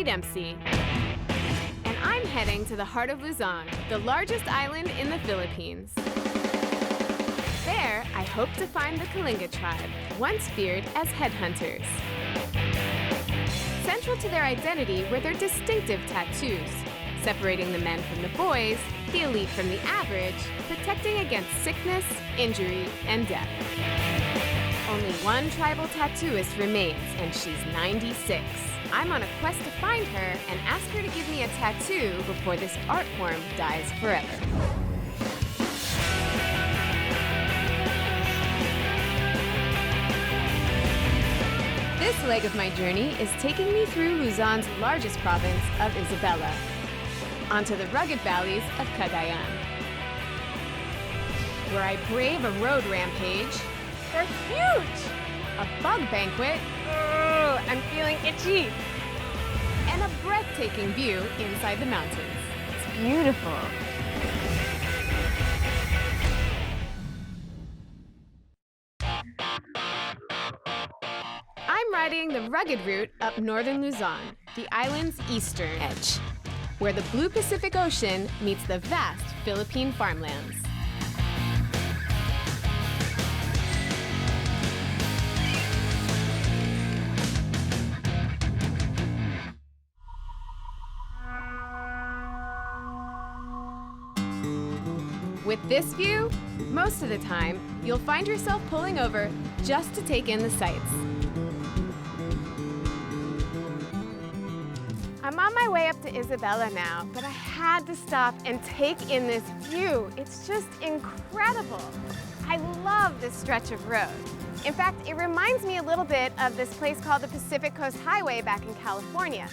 Dempsey. And I'm heading to the heart of Luzon, the largest island in the Philippines. There, I hope to find the Kalinga tribe, once feared as headhunters. Central to their identity were their distinctive tattoos, separating the men from the boys, the elite from the average, protecting against sickness, injury, and death. Only one tribal tattooist remains, and she's 96. I'm on a quest to find her and ask her to give me a tattoo before this art form dies forever. This leg of my journey is taking me through Luzon's largest province of Isabela, onto the rugged valleys of Cagayan, where I brave a road rampage. They're huge! A bug banquet. Oh, I'm feeling itchy. And a breathtaking view inside the mountains. It's beautiful. I'm riding the rugged route up northern Luzon, the island's eastern edge, where the blue Pacific Ocean meets the vast Philippine farmlands. With this view, most of the time, you'll find yourself pulling over just to take in the sights. I'm on my way up to Isabela now, but I had to stop and take in this view. It's just incredible. I love this stretch of road. In fact, it reminds me a little bit of this place called the Pacific Coast Highway back in California,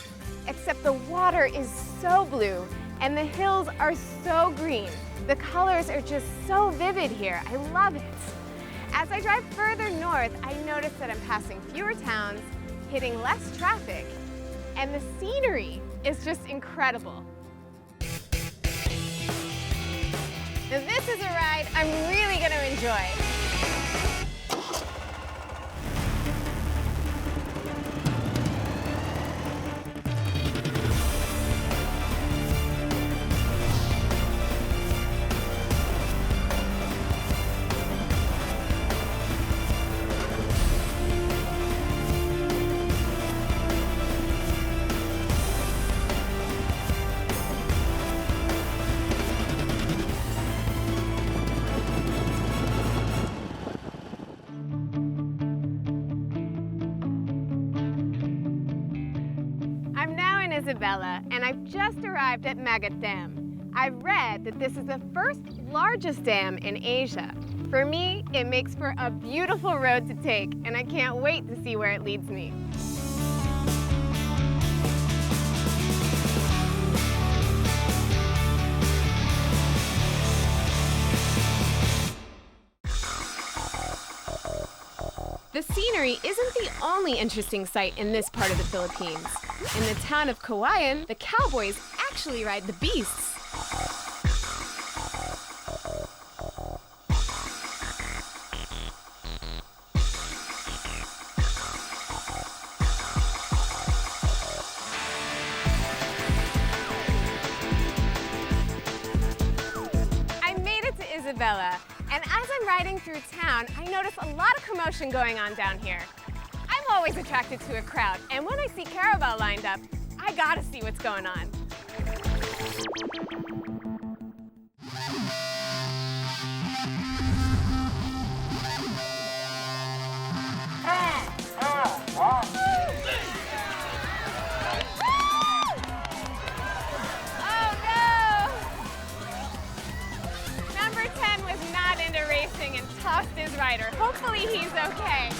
except the water is so blue and the hills are so green. The colors are just so vivid here. I love it. As I drive further north, I notice that I'm passing fewer towns, hitting less traffic, and the scenery is just incredible. Now this is a ride I'm really going to enjoy. Isabela, and I've just arrived at Magat Dam. I've read that this is the first largest dam in Asia. For me, it makes for a beautiful road to take, and I can't wait to see where it leads me. The scenery isn't the only interesting sight in this part of the Philippines. In the town of Kawayan, the cowboys actually ride the beasts. I made it to Isabela. And as I'm riding through town, I notice a lot of commotion going on down here. I'm always attracted to a crowd, and when I see Carabao lined up, I gotta see what's going on. And tossed his rider. Hopefully he's okay.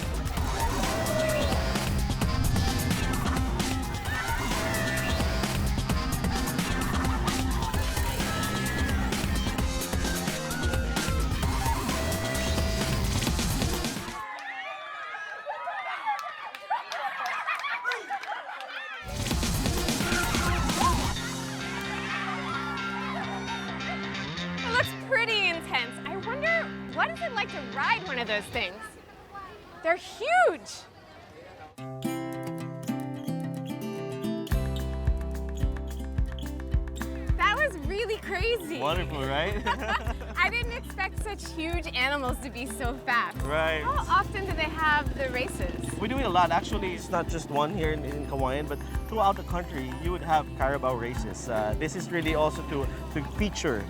It looks pretty intense. I wonder, what is it like to ride one of those things? They're huge! really crazy. Wonderful, right? I didn't expect such huge animals to be so fast. Right. How often do they have the races? We're doing a lot. Actually, it's not just one here in Kawayan, but throughout the country, you would have carabao races. This is really also to feature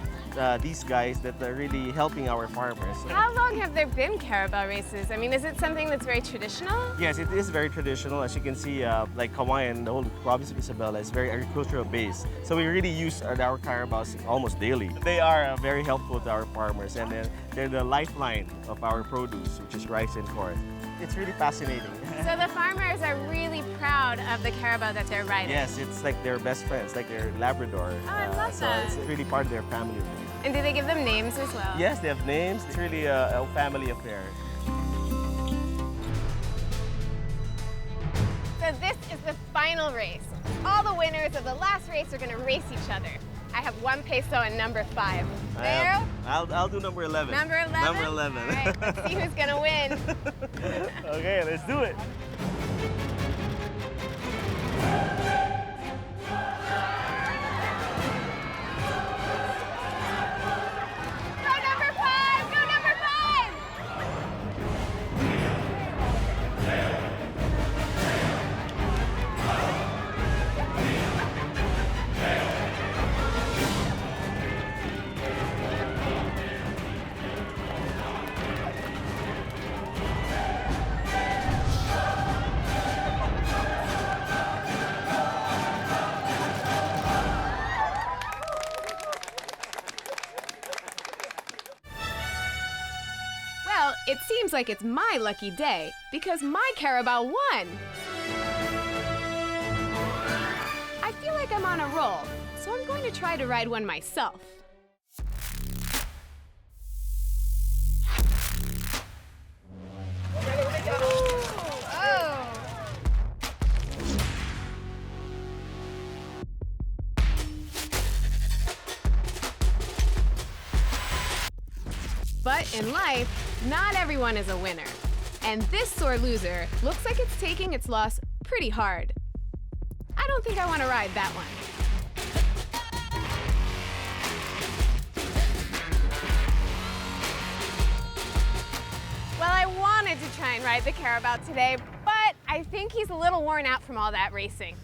these guys that are really helping our farmers. How long have there been carabao races? I mean, is it something that's very traditional? Yes, it is very traditional. As you can see, like Kawayan, the whole province of Isabela is very agricultural based. So we really use our carabaos almost daily. They are very helpful to our farmers, and they're the lifeline of our produce, which is rice and corn. It's really fascinating. So the farmers are really proud of the carabao that they're riding. Yes, it's like their best friends, like their Labrador. Oh, I love that. So it's really part of their family. And do they give them names as well? Yes, they have names. It's really a family affair. So this is the final race. All the winners of the last race are going to race each other. I have 1 peso and number 5. Seru? I'll do number 11. Number 11? Number 11. All right, let's see who's going to win. Okay, let's do it. Well, it seems like it's my lucky day because my carabao won. I feel like I'm on a roll, so I'm going to try to ride one myself. But in life, not everyone is a winner. And this sore loser looks like it's taking its loss pretty hard. I don't think I want to ride that one. Well, I wanted to try and ride the carabao today, but I think he's a little worn out from all that racing.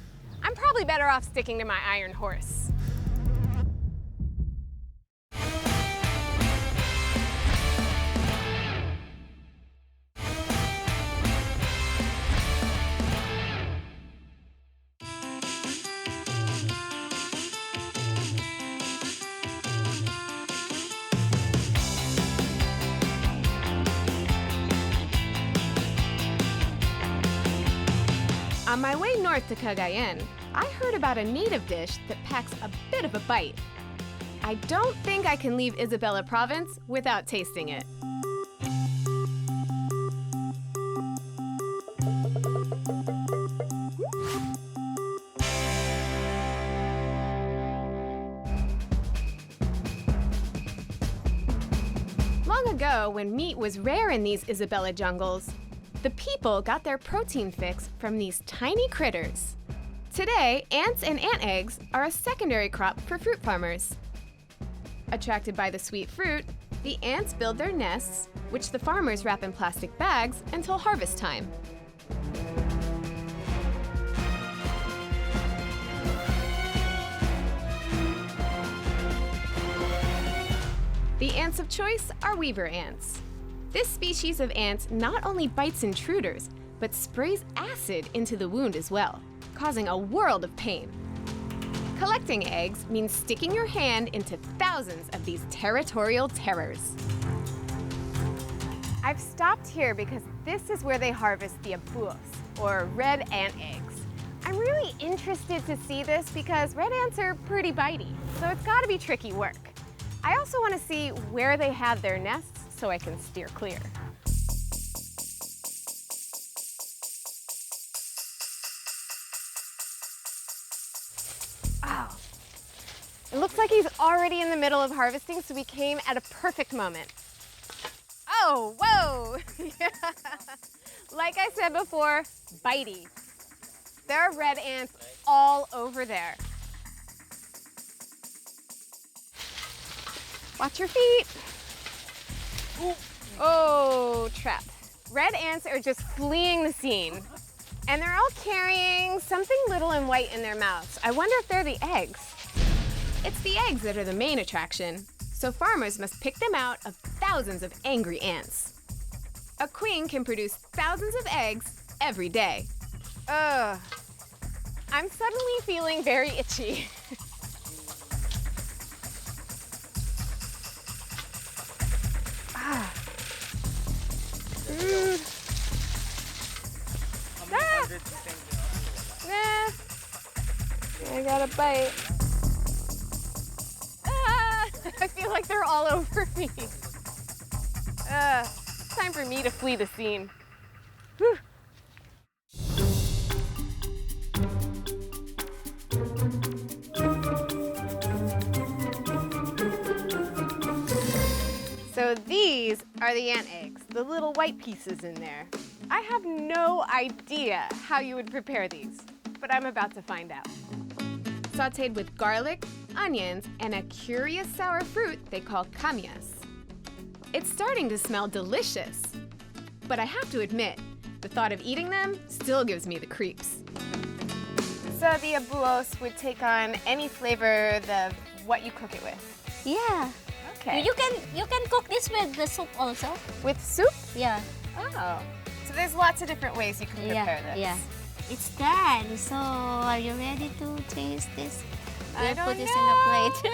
I'm probably better off sticking to my iron horse. On my way north to Cagayan, I heard about a native dish that packs a bit of a bite. I don't think I can leave Isabela province without tasting it. Long ago, when meat was rare in these Isabela jungles, the people got their protein fix from these tiny critters. Today, ants and ant eggs are a secondary crop for fruit farmers. Attracted by the sweet fruit, the ants build their nests, which the farmers wrap in plastic bags until harvest time. The ants of choice are weaver ants. This species of ant not only bites intruders, but sprays acid into the wound as well, causing a world of pain. Collecting eggs means sticking your hand into thousands of these territorial terrors. I've stopped here because this is where they harvest the abuos, or red ant eggs. I'm really interested to see this because red ants are pretty bitey, so it's gotta be tricky work. I also want to see where they have their nests so I can steer clear. Wow. It looks like he's already in the middle of harvesting, so we came at a perfect moment. Oh, whoa! Yeah. Like I said before, bitey. There are red ants all over there. Watch your feet. Oh, trap. Red ants are just fleeing the scene. And they're all carrying something little and white in their mouths. I wonder if they're the eggs. It's the eggs that are the main attraction, so farmers must pick them out of thousands of angry ants. A queen can produce thousands of eggs every day. Ugh. I'm suddenly feeling very itchy. Ah. Nah. I got a bite. Ah. I feel like they're all over me. Time for me to flee the scene. Whew. So these are the ant eggs, the little white pieces in there. I have no idea how you would prepare these, but I'm about to find out. Sautéed with garlic, onions, and a curious sour fruit they call kamias. It's starting to smell delicious, but I have to admit, the thought of eating them still gives me the creeps. So the abuos would take on any flavor what you cook it with? Yeah. Okay. You can cook this with the soup also. With soup? Yeah. Oh. So there's lots of different ways you can prepare this. Yeah. It's done. So are you ready to taste this? I We'll don't put this know. in a plate.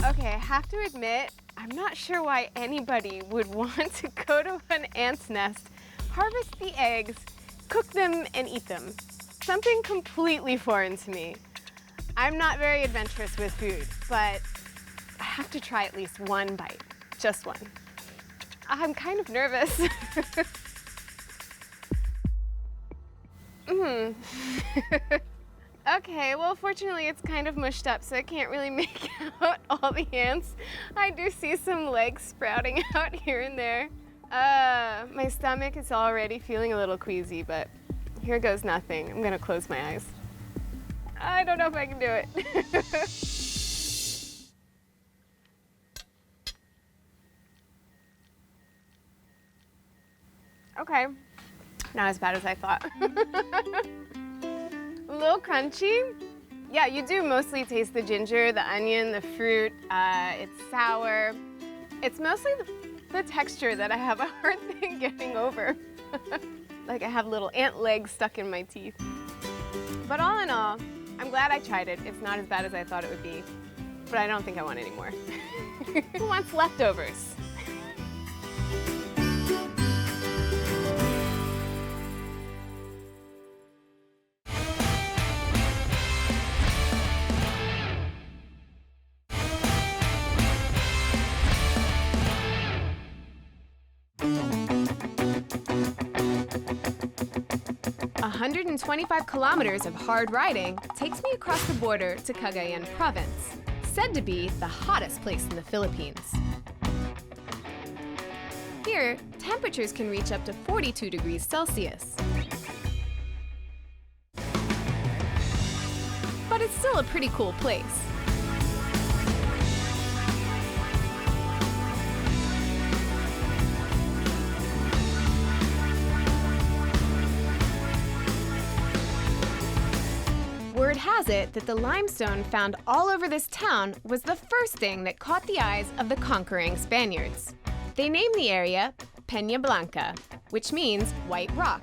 Okay, I have to admit, I'm not sure why anybody would want to go to an ant's nest, harvest the eggs, cook them, and eat them. Something completely foreign to me. I'm not very adventurous with food, but I have to try at least one bite, just one. I'm kind of nervous. Okay, well, fortunately it's kind of mushed up, so I can't really make out all the ants. I do see some legs sprouting out here and there. My stomach is already feeling a little queasy, but here goes nothing. I'm gonna close my eyes. I don't know if I can do it. Okay, not as bad as I thought. A little crunchy. Yeah, you do mostly taste the ginger, the onion, the fruit. It's sour. It's mostly the texture that I have a hard thing getting over. Like I have little ant legs stuck in my teeth. But all in all, I'm glad I tried it. It's not as bad as I thought it would be. But I don't think I want any more. Who wants leftovers? "125 kilometers of hard riding takes me across the border to Cagayan province, said to be the hottest place in the Philippines. Here, temperatures can reach up to 42 degrees Celsius. But it's still a pretty cool place. Word has it that the limestone found all over this town was the first thing that caught the eyes of the conquering Spaniards. They named the area Peña Blanca, which means white rock.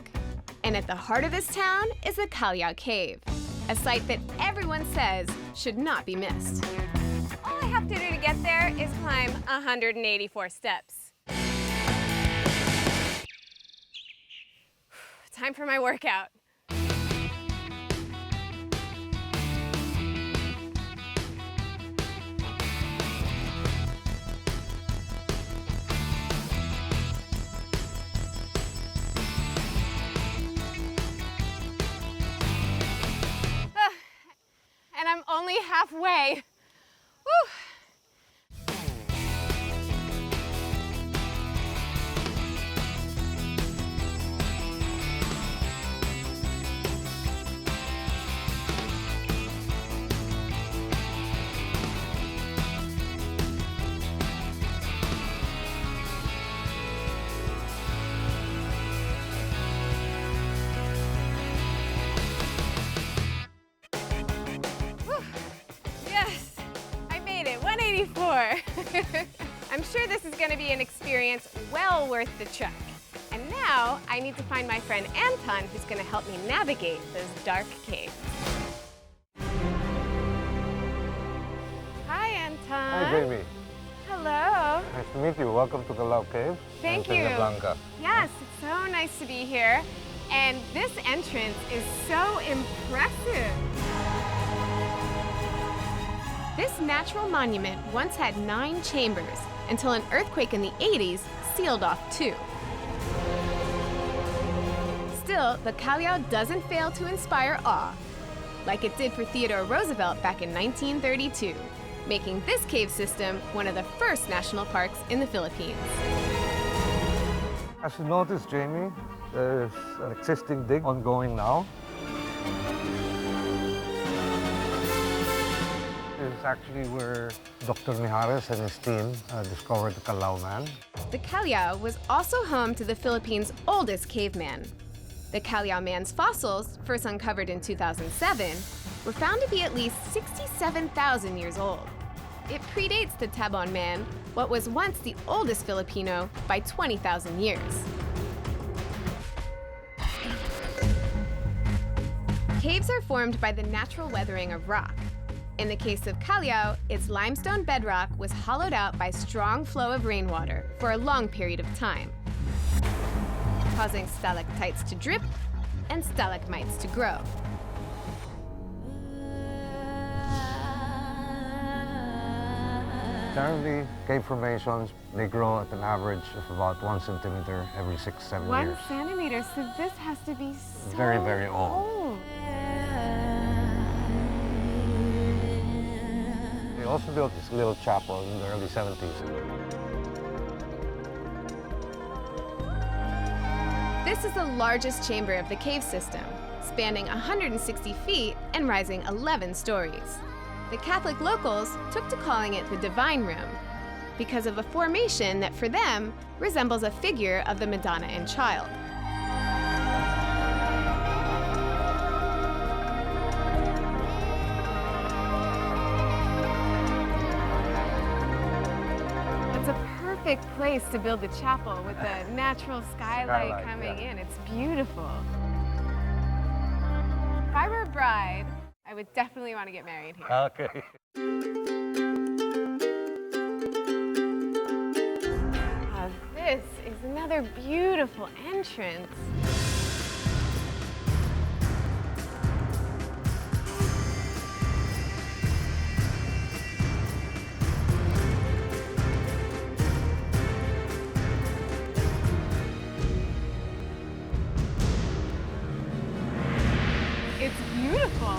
And at the heart of this town is the Kalyan Cave, a site that everyone says should not be missed. All I have to do to get there is climb 184 steps. Time for my workout. And I'm only halfway. Whew. sure. I'm sure this is going to be an experience well worth the trek. And now I need to find my friend Anton, who's going to help me navigate those dark caves. Hi, Anton. Hi, Jamie. Hello. Nice to meet you. Welcome to Kalyan Cave. Thank in you. Casablanca. Yes, it's so nice to be here. And this entrance is so impressive. This natural monument once had 9 chambers until an earthquake in the 80s sealed off 2. Still, the Kalyan doesn't fail to inspire awe, like it did for Theodore Roosevelt back in 1932, making this cave system one of the first national parks in the Philippines. As you noticed, Jamie, there's an existing dig ongoing now. This is actually where Dr. Mijares and his team discovered the Kalyan man. The Kalyan was also home to the Philippines' oldest caveman. The Kalyan man's fossils, first uncovered in 2007, were found to be at least 67,000 years old. It predates the Tabon man, what was once the oldest Filipino, by 20,000 years. Caves are formed by the natural weathering of rock. In the case of Kalyan, its limestone bedrock was hollowed out by strong flow of rainwater for a long period of time, causing stalactites to drip and stalagmites to grow. Generally, cave formations, they grow at an average of about 1 centimeter every 6-7 1 years. centimeter, so this has to be so Very, very old. They also built this little chapel in the early 70s. This is the largest chamber of the cave system, spanning 160 feet and rising 11 stories. The Catholic locals took to calling it the Divine Room because of a formation that for them resembles a figure of the Madonna and Child. It's a perfect place to build the chapel with the natural skylight coming in. It's beautiful. If I were a bride, I would definitely want to get married here. Okay. This is another beautiful entrance. It's beautiful.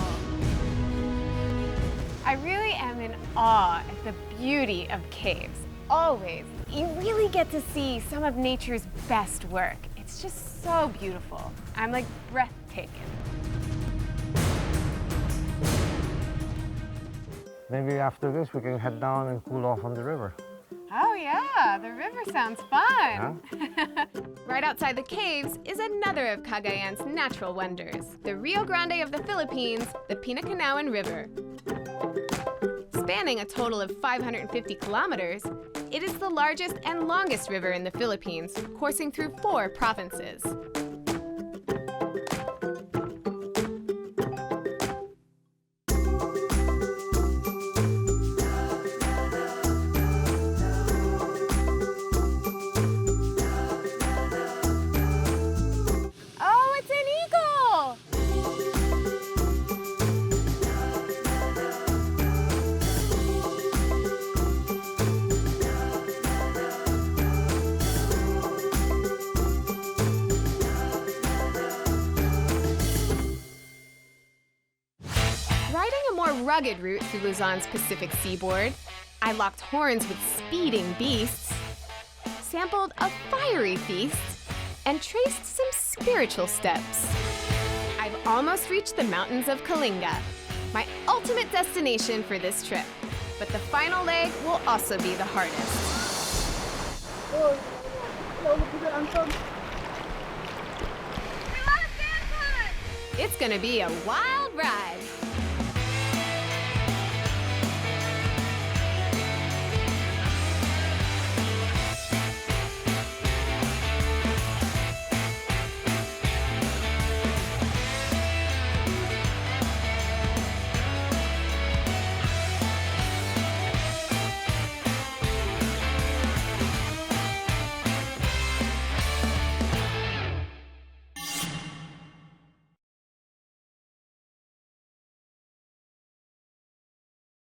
I really am in awe at the beauty of caves. Always. You really get to see some of nature's best work. It's just so beautiful. I'm like breathtaking. Maybe after this, we can head down and cool off on the river. Oh yeah, the river sounds fun. Right outside the caves is another of Cagayan's natural wonders, the Rio Grande of the Philippines, the Pinakanawan River. Spanning a total of 550 kilometers, it is the largest and longest river in the Philippines, coursing through 4 provinces. Oh, it's an eagle! Riding a more rugged route through Luzon's Pacific seaboard, I locked horns with speeding beasts, sampled a fiery feast, and traced some spiritual steps. I've almost reached the mountains of Kalinga, my ultimate destination for this trip. But the final leg will also be the hardest. It's gonna be a wild ride.